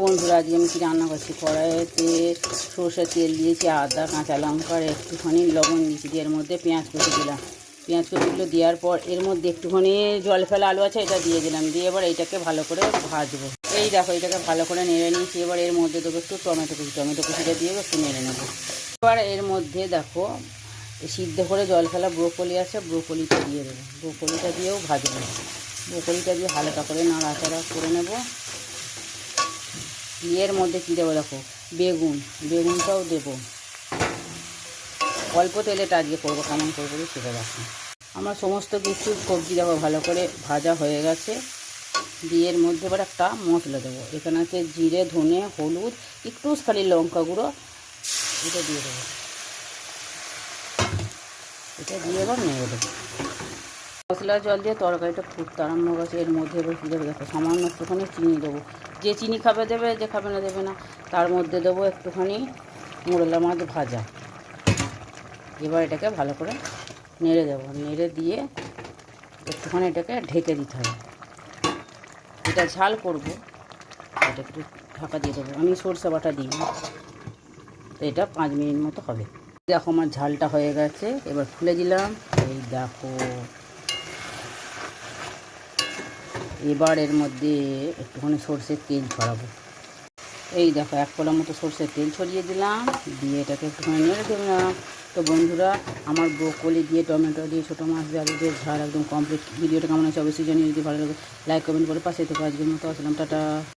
বন্ধুরা, আজকে আমি কি রান্না করছি, কড়াইতে সরষের তেল দিয়েছি, আদা কাঁচা লঙ্কা আর একটুখানি লবণ দিয়েছি, দিয়ে এর মধ্যে পেঁয়াজ কুচি দিলাম। পেঁয়াজ কুচিগুলো দেওয়ার পর এর মধ্যে একটুখানি জল ফেলা আলু আছে, এটা দিয়ে দিলাম। দিয়ে এবার এইটাকে ভালো করে ভাজবো। এই দেখো, এটাকে ভালো করে নেড়ে নিয়েছি। এবার এর মধ্যে দেবো একটু টমেটো কুচিটা দিয়ে একটু নেড়ে নেবো। এবার এর মধ্যে দেখো সিদ্ধ করে জল ফেলা ব্রোকলি আছে, ব্রোকলিটা দিয়ে দেবো। ব্রোকলিটা দিয়েও ভাজবো। ব্রোকলিটা দিয়ে হালকা করে নাড়াচাড়া করে নেবো। এর মধ্যে কী দেবো দেখো, বেগুনটাও দেবো। অল্প তেলেটা আজকে করবো, কেমন করবো সেটা দেখো। আমার সমস্ত কিছু সবজি দেখো ভালো করে ভাজা হয়ে গেছে। দিয়ে এর মধ্যে এবার একটা মশলা দেবো। এখানে আছে জিরে, ধনে, হলুদ, একটু খালি লঙ্কা গুঁড়ো, এটা দিয়ে দেবো। এটা দিয়ে এবার নেড়ে দেবো। মশলা জল দিয়ে তরকারিটা ফুটতে আরম্ভ গেছে। এর মধ্যে এবার কী দেবো দেখো, সামান্য একটুখানি চিনি দেবো। যে চিনি খাবে দেবে, যে খাবে না দেবে না। তার মধ্যে দেবো একটুখানি মোরলা মাছ ভাজা। এবার এটাকে ভালো করে নেড়ে দেবো। নেড়ে দিয়ে একটুখানি এটাকে ঢেকে দিতে হবে। এটা ঝাল করবো, এটা একটু ঢাকা দিয়ে দেবো। আমি সরষে বাটা দিই না, তো এটা 5 মিনিট মতো হবে। দেখো আমার ঝালটা হয়ে গেছে। এবার খুলে দিলাম। এই দেখো, এবার এর মধ্যে একটুখানি সরষের তেল ছড়াবো। এই দেখো, 1 কড়া মতো সরষের তেল ছড়িয়ে দিলাম। দিয়ে এটাকে একটুখানি নেড়ে দিলাম। তো বন্ধুরা, আমার ব্রোকলি দিয়ে, টমেটো দিয়ে, ছোটো মাছ দিয়ে, আলু দিয়ে ঝাল একদম কমপ্লিট। ভিডিওটা কেমন আছে অবশ্যই জানিয়ে। যদি ভালো লাগে লাইক কমেন্ট করে পাশে থেকে। আজকের মতো আসলাম, টাটা।